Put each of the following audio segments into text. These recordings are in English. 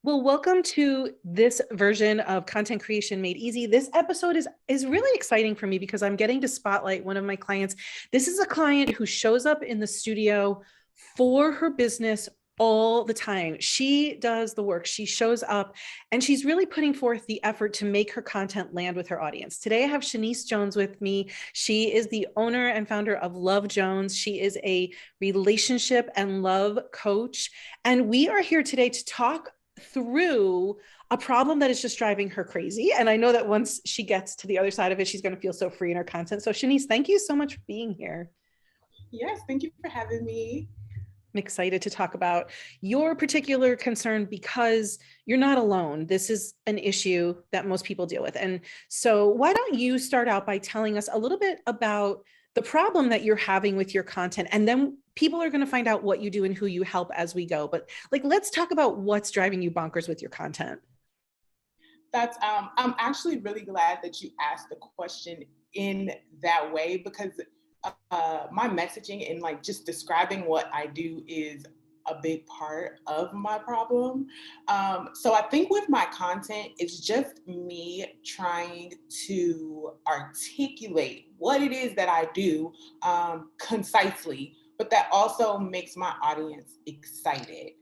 Well, welcome to this version of Content Creation Made Easy. This episode is really exciting for me because I'm getting to spotlight one of my clients. This is a client who shows up in the studio for her business all the time. She does the work, she shows up, and she's really putting forth the effort to make her content land with her audience. Today, I have Shaneice Jones with me. She is the owner and founder of Love Jones. She is a relationship and love coach. And we are here today to talk through a problem that is just driving her crazy. And I know that once she gets to the other side of it, she's going to feel so free in her content. So Shaneice, thank you so much for being here. Yes, thank you for having me. I'm excited to talk about your particular concern because you're not alone. This is an issue that most people deal with. And so why don't you start out by telling us a little bit about the problem that you're having with your content, and then people are going to find out what you do and who you help as we go. But let's talk about what's driving you bonkers with your content. I'm actually really glad that you asked the question in that way because my messaging and like just describing what I do is a big part of my problem. So I think with my content, it's just me trying to articulate what it is that I do concisely, but that also makes my audience excited.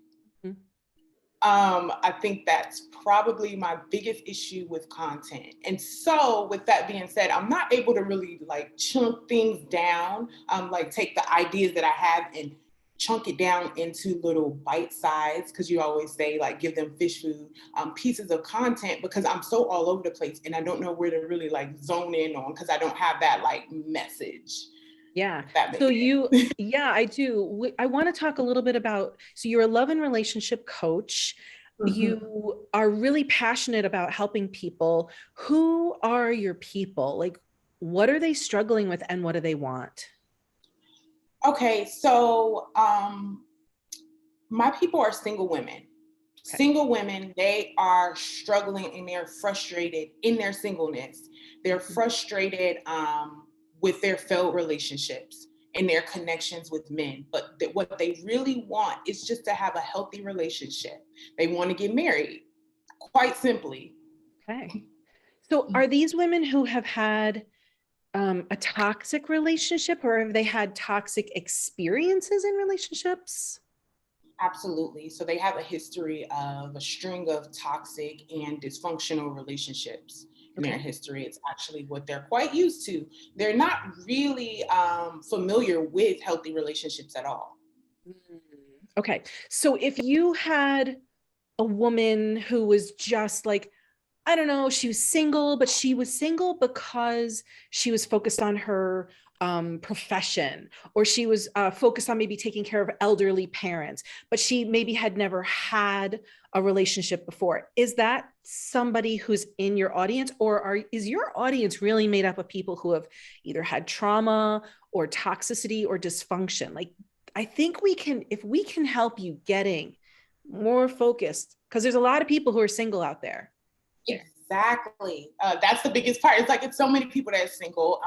I think that's probably my biggest issue with content. And so with that being said, I'm not able to really like chunk things down, like take the ideas that I have and chunk it down into little bite size, because you always say like give them fish food, pieces of content, because I'm so all over the place and I don't know where to really like zone in on because I don't have that like message. Yeah. So yeah, I do. I want to talk a little bit about, so you're a love and relationship coach. Mm-hmm. You are really passionate about helping people. Who are your people? Like, what are they struggling with and what do they want? Okay. So, my people are single women. Okay. Single women, they are struggling and they're frustrated in their singleness. They're frustrated, with their failed relationships and their connections with men. But what they really want is just to have a healthy relationship. They want to get married, quite simply. Okay. So are these women who have had a toxic relationship, or have they had toxic experiences in relationships? Absolutely. So they have a history of a string of toxic and dysfunctional relationships. In their history. It's actually what they're quite used to. They're not really familiar with healthy relationships at all. Okay. So if you had a woman who was just like, I don't know, she was single, but she was single because she was focused on her profession, or she was focused on maybe taking care of elderly parents, but she maybe had never had a relationship before. Is that somebody who's in your audience, or is your audience really made up of people who have either had trauma or toxicity or dysfunction? Like, I think if we can help you getting more focused, because there's a lot of people who are single out there. Exactly. That's the biggest part. It's like, it's so many people that are single.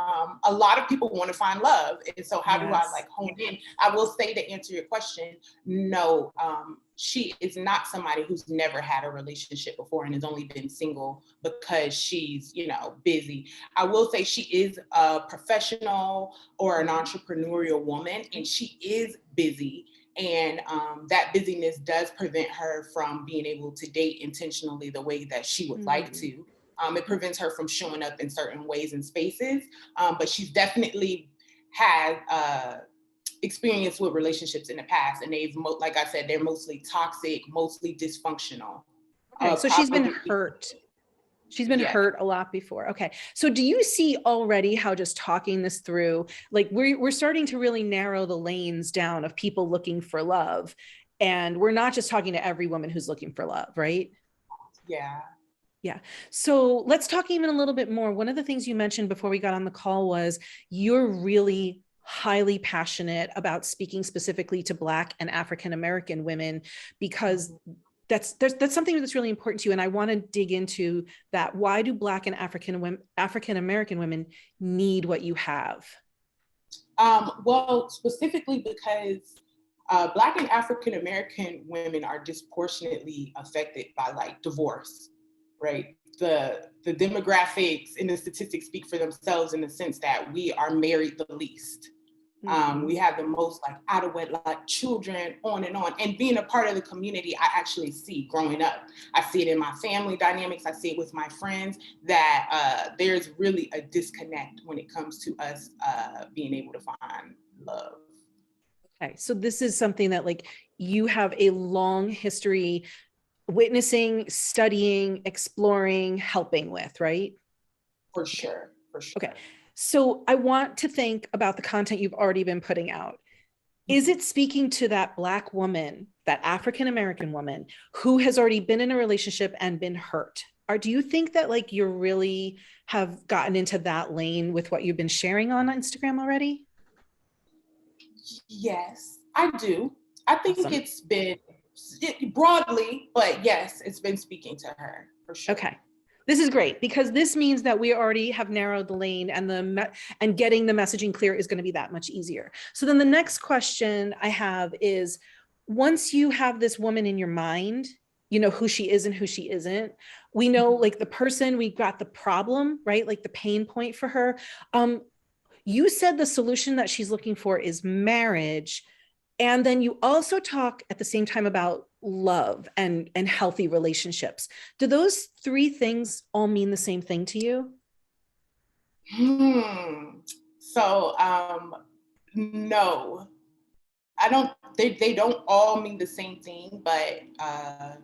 A lot of people want to find love. And so how do I like hone in? I will say, to answer your question, no, she is not somebody who's never had a relationship before and has only been single because she's, busy. I will say she is a professional or an entrepreneurial woman, and she is busy. And that busyness does prevent her from being able to date intentionally the way that she would like to. It prevents her from showing up in certain ways and spaces. But she's definitely had experience with relationships in the past. And like I said, they're mostly toxic, mostly dysfunctional. Okay, so she's been hurt. She's been hurt a lot before. Okay. So do you see already how just talking this through, like we're starting to really narrow the lanes down of people looking for love. And we're not just talking to every woman who's looking for love, right? Yeah. Yeah. So let's talk even a little bit more. One of the things you mentioned before we got on the call was you're really highly passionate about speaking specifically to Black and African-American women, because that's something that's really important to you. And I want to dig into that. Why do Black and African-American women need what you have? Well, specifically because Black and African American women are disproportionately affected by like divorce, right? The demographics and the statistics speak for themselves in the sense that we are married the least. We have the most like out of wedlock children, on and on. And being a part of the community, I actually see growing up. I see it in my family dynamics. I see it with my friends that there's really a disconnect when it comes to us being able to find love. Okay, so this is something that like you have a long history witnessing, studying, exploring, helping with, right? For sure, for sure. Okay, so I want to think about the content you've already been putting out. Is it speaking to that Black woman, that African-American woman who has already been in a relationship and been hurt? Or do you think that like you really have gotten into that lane with what you've been sharing on Instagram already? Yes, I do. I think Awesome. it's been broadly, but yes, it's been speaking to her for sure. Okay. This is great because this means that we already have narrowed the lane and getting the messaging clear is going to be that much easier. So then the next question I have is, once you have this woman in your mind, you know who she is and who she isn't. We know like the person, we got the problem, right? Like the pain point for her. You said the solution that she's looking for is marriage. And then you also talk at the same time about love and healthy relationships. Do those three things all mean the same thing to you? So no, I don't, they don't all mean the same thing, but I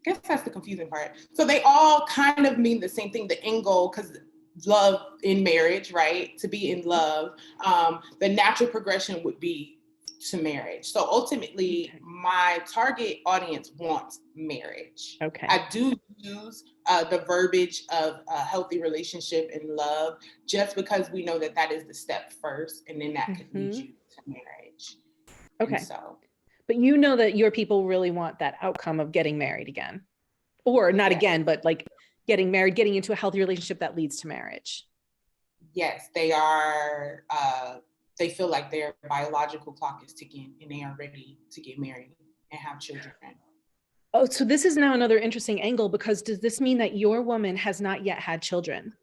guess that's the confusing part. So they all kind of mean the same thing, the end goal, because love in marriage, right? To be in love. The natural progression would be to marriage. So ultimately, my target audience wants marriage. Okay. I do use the verbiage of a healthy relationship and love, just because we know that that is the step first, and then that could lead you to marriage. Okay. And so, but you know that your people really want that outcome of getting married again, or not again, but like getting married, getting into a healthy relationship that leads to marriage. Yes, they are. They feel like their biological clock is ticking and they are ready to get married and have children. Oh, so this is now another interesting angle, because does this mean that your woman has not yet had children?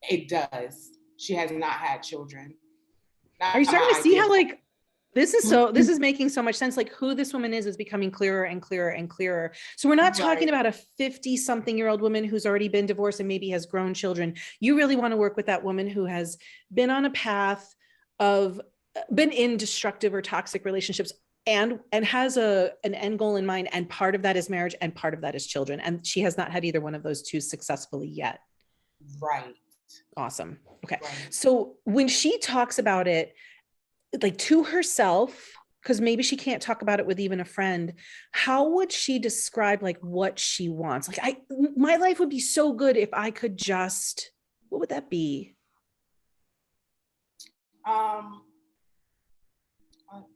It does. She has not had children. Are you starting to see how like this is making so much sense? Like who this woman is becoming clearer and clearer and clearer. So we're not talking about a 50-something-year-old woman who's already been divorced and maybe has grown children. You really want to work with that woman who has been on a path of been in destructive or toxic relationships and has an end goal in mind. And part of that is marriage and part of that is children. And she has not had either one of those two successfully yet. Right. Awesome. Okay. Right. So when she talks about it, like to herself, because maybe she can't talk about it with even a friend, how would she describe like what she wants? Like my life would be so good if I could just, what would that be?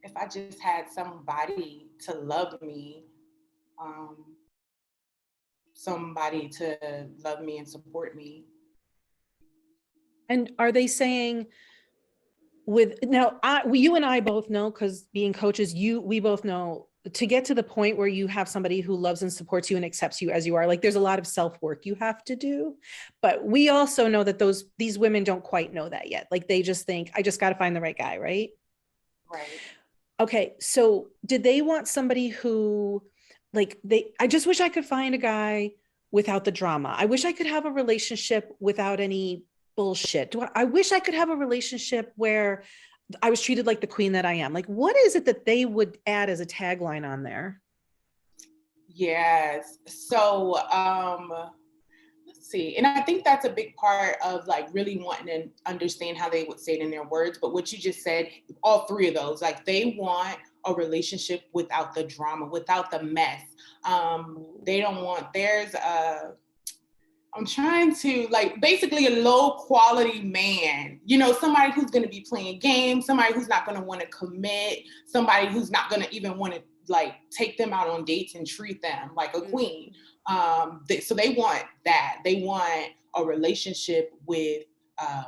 If I just had somebody to love me, somebody to love me and support me. And are they saying you and I both know, because being coaches, we both know to get to the point where you have somebody who loves and supports you and accepts you as you are, like there's a lot of self-work you have to do. But we also know that these women don't quite know that yet. Like they just think, I just got to find the right guy, right? Right. Okay. So did they want somebody who I just wish I could find a guy without the drama. I wish I could have a relationship without any bullshit. I wish I could have a relationship where I was treated like the queen that I am. Like, what is it that they would add as a tagline on there? Yes. So, let's see. And I think that's a big part of like really wanting to understand how they would say it in their words. But what you just said, all three of those, like they want a relationship without the drama, without the mess. They don't want, I'm trying to like basically a low quality man, somebody who's going to be playing games, somebody who's not going to want to commit, somebody who's not going to even want to like take them out on dates and treat them like a queen. So they want that. They want a relationship with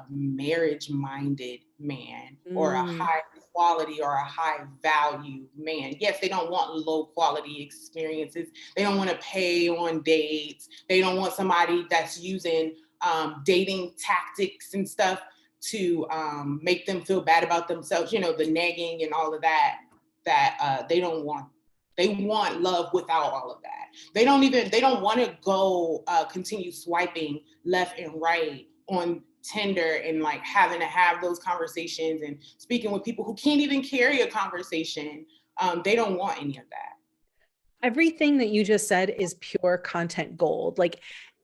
marriage-minded man or a high quality or a high value man. Yes, they don't want low quality experiences. They don't want to pay on dates. They don't want somebody that's using dating tactics and stuff to make them feel bad about themselves, you know, the nagging and all of that, they don't want. They want love without all of that. They don't want to go continue swiping left and right on Tinder and like having to have those conversations and speaking with people who can't even carry a conversation. They don't want any of that. Everything that you just said is pure content gold. Like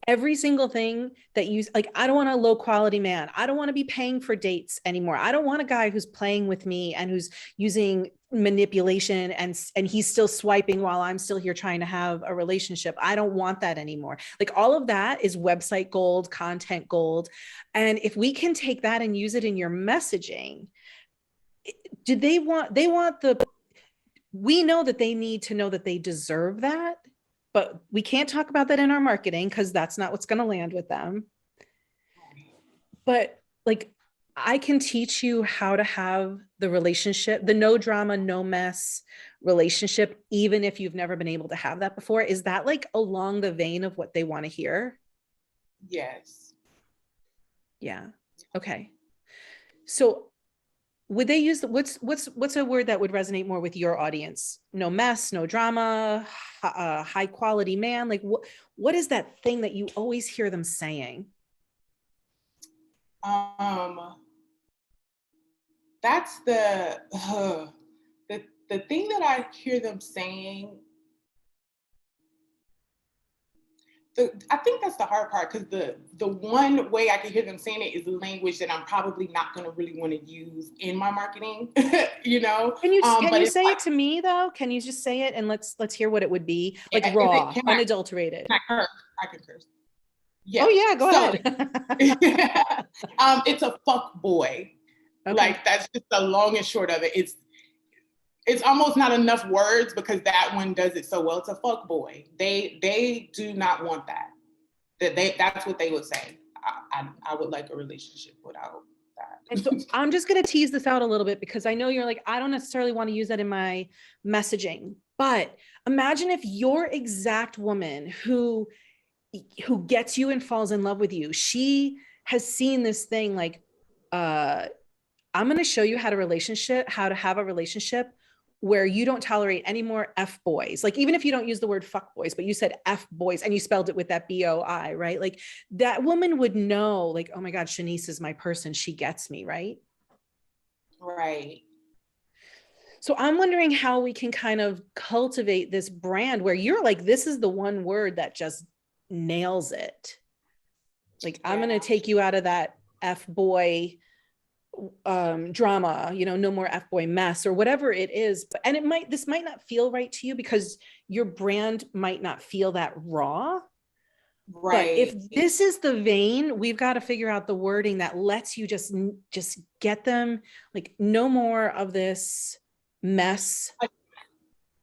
every single thing that you like, I don't want a low quality man. I don't want to be paying for dates anymore. I don't want a guy who's playing with me and who's using manipulation and he's still swiping while I'm still here trying to have a relationship. I don't want that anymore. Like all of that is website gold, content gold. And if we can take that and use it in your messaging, we know that they need to know that they deserve that, but we can't talk about that in our marketing because that's not what's going to land with them. But like, I can teach you how to have the relationship, the no drama, no mess relationship, even if you've never been able to have that before. Is that like along the vein of what they want to hear? Yes. Yeah. Okay. So would they use what's a word that would resonate more with your audience? No mess, no drama, high quality man. Like what is that thing that you always hear them saying? That's the thing that I hear them saying. I think that's the hard part because the one way I can hear them saying it is language that I'm probably not going to really want to use in my marketing. You know, can you say it to me though? Can you just say it and let's hear what it would be? Like raw, unadulterated. I can curse. Yes. Oh yeah, go ahead. It's a fuck boy. Okay. Like that's just the long and short of it. It's almost not enough words because that one does it so well. It's a fuck boy. They do not want that. That's what they would say. I would like a relationship without that. And so I'm just going to tease this out a little bit because I know you're like, I don't necessarily want to use that in my messaging, but imagine if your exact woman who gets you and falls in love with you, she has seen this thing like, I'm going to show you how to have a relationship where you don't tolerate any more F boys. Like, even if you don't use the word fuck boys, but you said F boys and you spelled it with that BOI, right? Like that woman would know like, oh my God, Shaneice is my person. She gets me, right? Right. So I'm wondering how we can kind of cultivate this brand where you're like, this is the one word that just nails it. Like, I'm going to take you out of that F boy drama, you know, no more F boy mess or whatever it is. And this might not feel right to you because your brand might not feel that raw. Right. But if this is the vein, we've got to figure out the wording that lets you just get them like no more of this mess.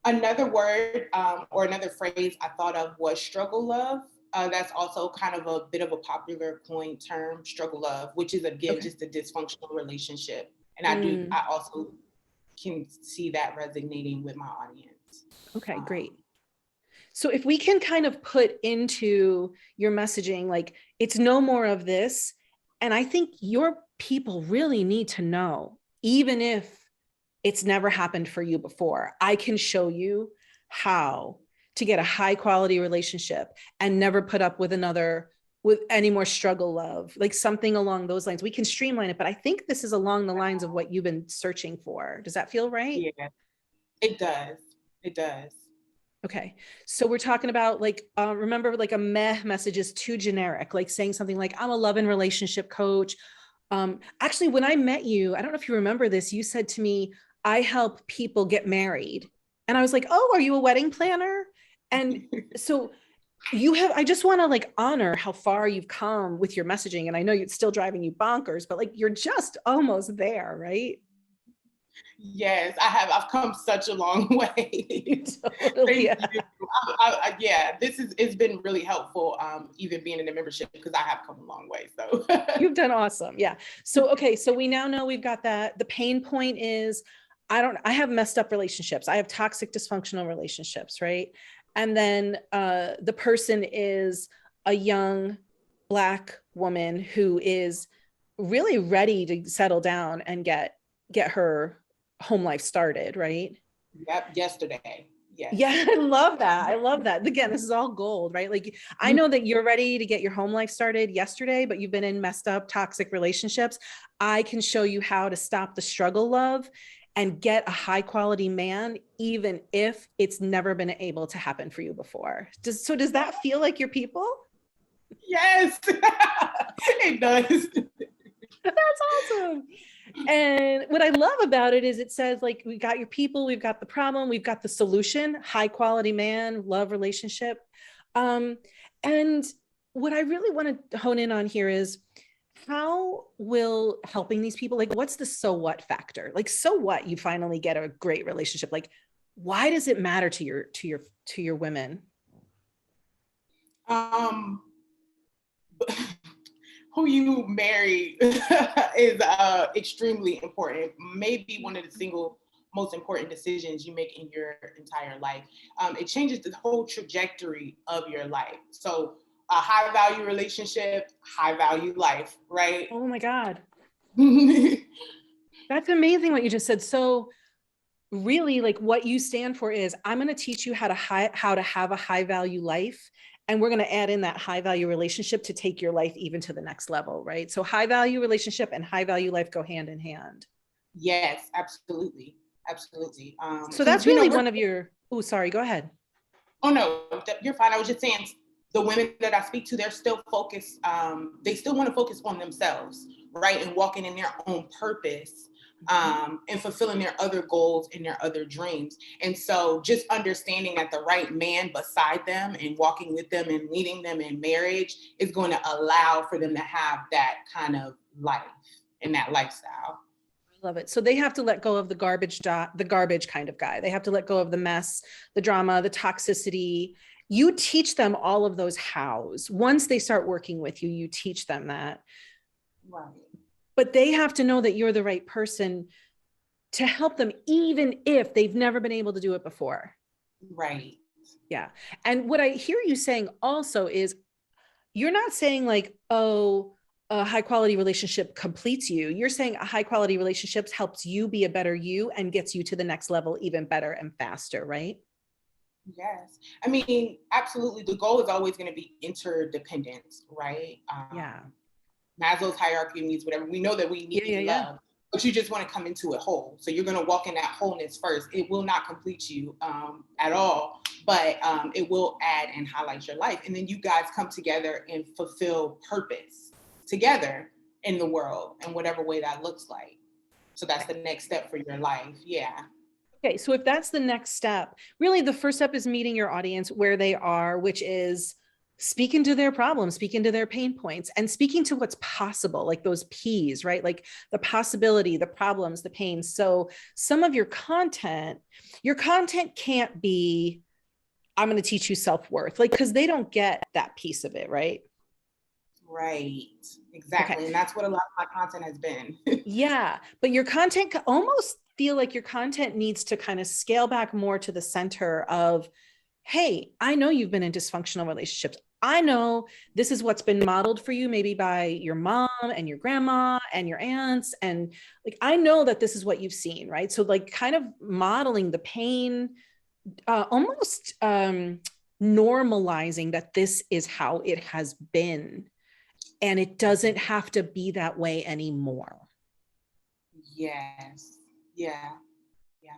Another word or another phrase I thought of was struggle love. That's also kind of a bit of a popular coin term, struggle love, which is again just a dysfunctional relationship. And I also can see that resonating with my audience. Okay, great. So if we can kind of put into your messaging, like it's no more of this. And I think your people really need to know, even if it's never happened for you before, I can show you how to get a high quality relationship and never put up with any more struggle love, like something along those lines. We can streamline it, but I think this is along the lines of what you've been searching for. Does that feel right? Yeah, it does. It does. Okay. So we're talking about like, remember like a meh message is too generic, like saying something like, I'm a love and relationship coach. Actually, when I met you, I don't know if you remember this, you said to me, I help people get married. And I was like, oh, are you a wedding planner? And so I just want to like honor how far you've come with your messaging. And I know it's still driving you bonkers, but like, you're just almost there, right? Yes, I have. I've come such a long way. Totally. Thank you. Yeah, it's been really helpful, even being in the membership, because I have come a long way. So You've done awesome. Yeah. So, okay. So we now know we've got that. The pain point is, I have messed up relationships. I have toxic, dysfunctional relationships. Right. And then the person is a young Black woman who is really ready to settle down and get her home life started. Right. yep, yesterday. Yes. Yeah, I love that. I love that. Again, this is all gold, right? Like, I know that you're ready to get your home life started yesterday, but you've been in messed up, toxic relationships. I can show you how to stop the struggle, love, and get a high quality man, even if it's never been able to happen for you before. Does that feel like your people? Yes, it does. That's awesome. And what I love about it is it says, like, we got your people, we've got the problem, we've got the solution, high quality man, love relationship. And what I really want to hone in on here is, how will helping these people, like, what's the so what factor? Like, so what, you finally get a great relationship. Like, why does it matter to your women? Um, who you marry is extremely important. Maybe one of the single most important decisions you make in your entire life. It changes the whole trajectory of your life. So a high value relationship, high value life, right? Oh my God. That's amazing what you just said. So really, like, what you stand for is, I'm going to teach you how to have a high value life. And we're going to add in that high value relationship to take your life even to the next level, right? So high value relationship and high value life go hand in hand. Yes, absolutely. Absolutely. So that's really one of your, oh, sorry, go ahead. Oh no, you're fine. I was just saying, the women that I speak to, they're still focused. They still want to focus on themselves, right? And walking in their own purpose, and fulfilling their other goals and their other dreams. And so just understanding that the right man beside them and walking with them and leading them in marriage is going to allow for them to have that kind of life and that lifestyle. Love it. So they have to let go of the garbage kind of guy. They have to let go of the mess, the drama, the toxicity. You teach them all of those hows. Once they start working with you, you teach them that. Right. But they have to know that you're the right person to help them, even if they've never been able to do it before. Right. Yeah. And what I hear you saying also is, you're not saying like, oh, a high quality relationship completes you. You're saying a high quality relationship helps you be a better you and gets you to the next level even better and faster, right? Yes. I mean, absolutely. The goal is always going to be interdependence, right? Yeah. Maslow's hierarchy of needs, whatever. We know that we need love, but you just want to come into it whole. So you're going to walk in that wholeness first. It will not complete you at all, but it will add and highlight your life. And then you guys come together and fulfill purpose together in the world in whatever way that looks like. So that's the next step for your life. Yeah. Okay. So if that's the next step, really the first step is meeting your audience where they are, which is speaking to their problems, speaking to their pain points, and speaking to what's possible, like those P's, right? Like the possibility, the problems, the pain. So some of your content can't be, I'm going to teach you self-worth, like, because they don't get that piece of it, right? Right. Exactly. Okay. And that's what a lot of my content has been. Yeah. But your content, almost feel like your content needs to kind of scale back more to the center of, hey, I know you've been in dysfunctional relationships. I know this is what's been modeled for you, maybe by your mom and your grandma and your aunts. And like, I know that this is what you've seen, right? So like kind of modeling the pain, almost normalizing that this is how it has been. And it doesn't have to be that way anymore. Yes. Yeah. Yeah.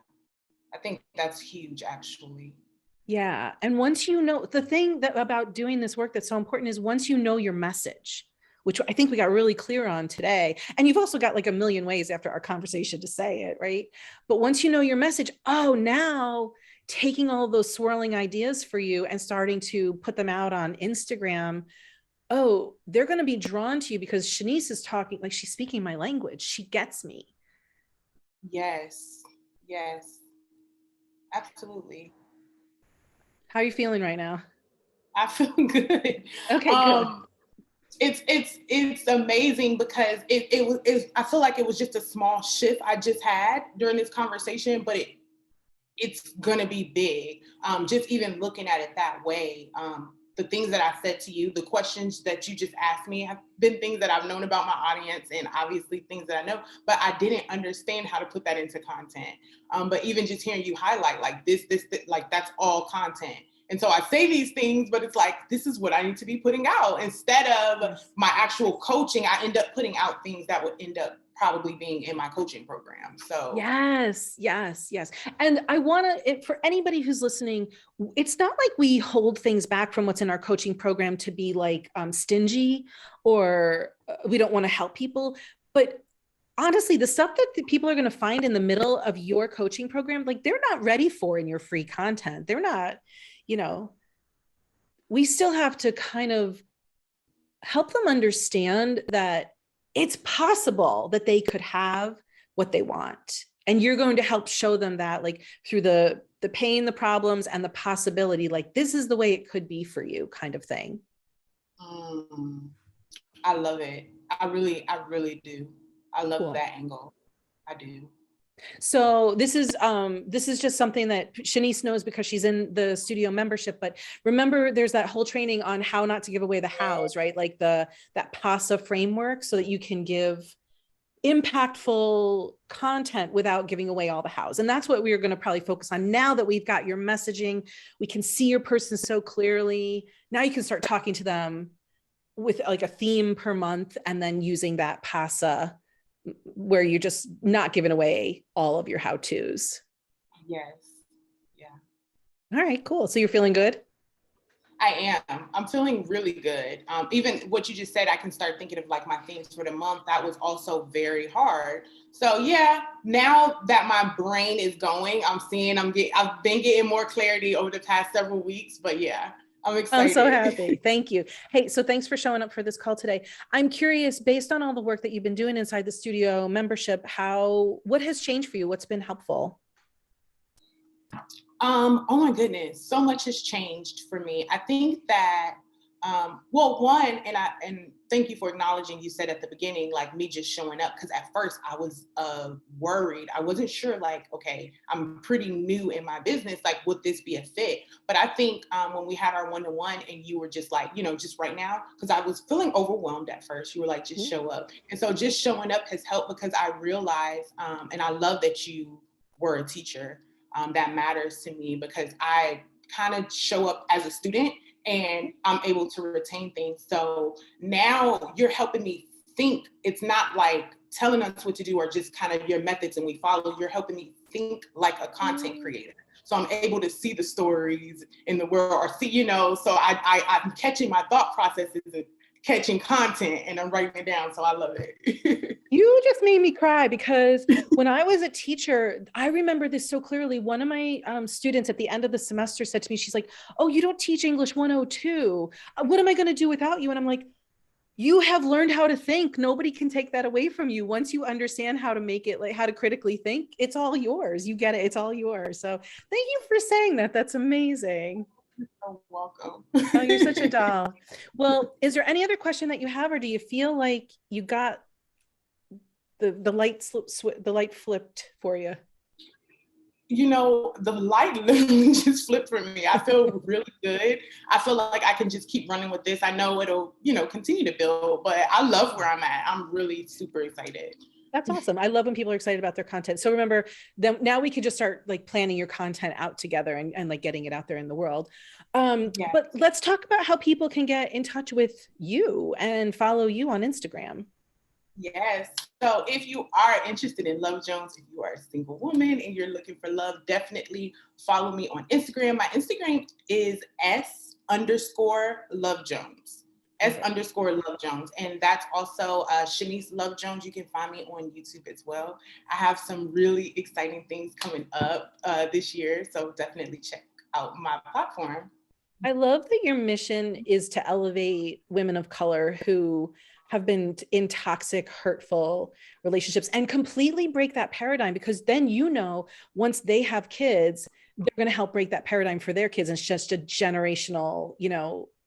I think that's huge, actually. Yeah. And once you know, the thing that about doing this work that's so important is, once you know your message, which I think we got really clear on today. And you've also got like a million ways after our conversation to say it, right? But once you know your message, oh, now taking all of those swirling ideas for you and starting to put them out on Instagram, oh, they're going to be drawn to you because Shaneice is talking, like, she's speaking my language. She gets me. Yes. Yes. Absolutely. How are you feeling right now? I feel good. Okay, good. It's amazing because I feel like it was just a small shift I just had during this conversation, but it's gonna be big. Just even looking at it that way. The things that I said to you, the questions that you just asked me have been things that I've known about my audience and obviously things that I know, but I didn't understand how to put that into content. But even just hearing you highlight like this, like that's all content. And so I say these things, but it's like, this is what I need to be putting out. Instead of my actual coaching, I end up putting out things that would end up probably being in my coaching program. So yes. And I want to, for anybody who's listening, it's not like we hold things back from what's in our coaching program to be like stingy or we don't want to help people. But honestly, the stuff that the people are going to find in the middle of your coaching program, like they're not ready for in your free content. They're not, we still have to kind of help them understand that it's possible that they could have what they want. And you're going to help show them that, like through the pain, the problems, and the possibility, like this is the way it could be for you, kind of thing. I love it. I really do. I love Cool. that angle. I do. So this is just something that Shaneice knows because she's in the studio membership. But remember, there's that whole training on how not to give away the hows, right? Like that PASA framework, so that you can give impactful content without giving away all the hows. And that's what we're going to probably focus on now that we've got your messaging. We can see your person so clearly. Now you can start talking to them with like a theme per month and then using that PASA where you're just not giving away all of your how-tos. Yes. Yeah. All right, cool. So you're feeling good? I am. I'm feeling really good. Even what you just said, I can start thinking of like my themes for the month. That was also very hard. So yeah, now that my brain is going, I've been getting more clarity over the past several weeks, but yeah, I'm excited. I'm so happy. Thank you. Hey, so thanks for showing up for this call today. I'm curious, based on all the work that you've been doing inside the studio membership, what has changed for you? What's been helpful? Oh my goodness, so much has changed for me. I think that, one, and thank you for acknowledging, you said at the beginning, like me just showing up, because at first I was worried. I wasn't sure, like, okay, I'm pretty new in my business, like, would this be a fit? But I think when we had our one-to-one and you were just like, just right now, because I was feeling overwhelmed at first, you were like, just show up. And so just showing up has helped because I realized, and I love that you were a teacher. That matters to me because I kind of show up as a student and I'm able to retain things. So now you're helping me think. It's not like telling us what to do or just kind of your methods and we follow. You're helping me think like a content creator. So I'm able to see the stories in the world or see, so I'm catching my thought processes and catching content and I'm writing it down. So I love it. You just made me cry because when I was a teacher, I remember this so clearly. One of my students at the end of the semester said to me, she's like, "Oh, you don't teach English 102. What am I going to do without you?" And I'm like, you have learned how to think. Nobody can take that away from you. Once you understand how to make it, like how to critically think, it's all yours. You get it. It's all yours. So thank you for saying that. That's amazing. You're so welcome. Oh, you're such a doll. Well, is there any other question that you have, or do you feel like you got the light flipped for you? The light literally just flipped for me. I feel really good. I feel like I can just keep running with this. I know it'll, continue to build, but I love where I'm at. I'm really super excited. That's awesome. I love when people are excited about their content. So remember, now we can just start like planning your content out together and like getting it out there in the world. But let's talk about how people can get in touch with you and follow you on Instagram. Yes. So if you are interested in Love Jones, if you are a single woman and you're looking for love, definitely follow me on Instagram. My Instagram is S_Love Jones. S_Love Jones. And that's also Shaneice Love Jones. You can find me on YouTube as well. I have some really exciting things coming up this year. So definitely check out my platform. I love that your mission is to elevate women of color who have been in toxic, hurtful relationships, and completely break that paradigm, because then, once they have kids, they're going to help break that paradigm for their kids. And it's just a generational,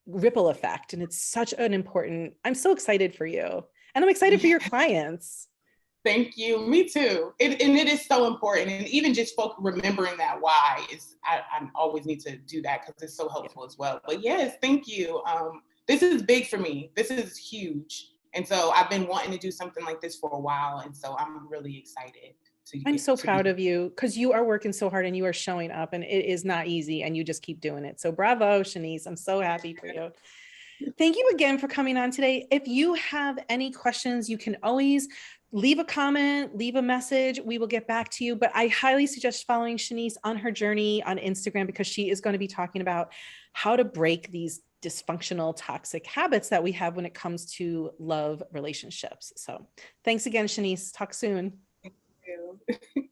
ripple effect. And it's such an important, I'm so excited for you. And I'm excited for your clients. Thank you. Me too. And it is so important. And even just folk remembering that why is, I always need to do that because it's so helpful as well. But yes, thank you. This is big for me. This is huge. And so I've been wanting to do something like this for a while. And so I'm really excited. I'm so proud of you, because you are working so hard and you are showing up, and it is not easy, and you just keep doing it. So bravo, Shaneice. I'm so happy for you. Thank you again for coming on today. If you have any questions, you can always leave a comment, leave a message. We will get back to you. But I highly suggest following Shaneice on her journey on Instagram, because she is going to be talking about how to break these dysfunctional, toxic habits that we have when it comes to love relationships. So thanks again, Shaneice. Talk soon. Thank you.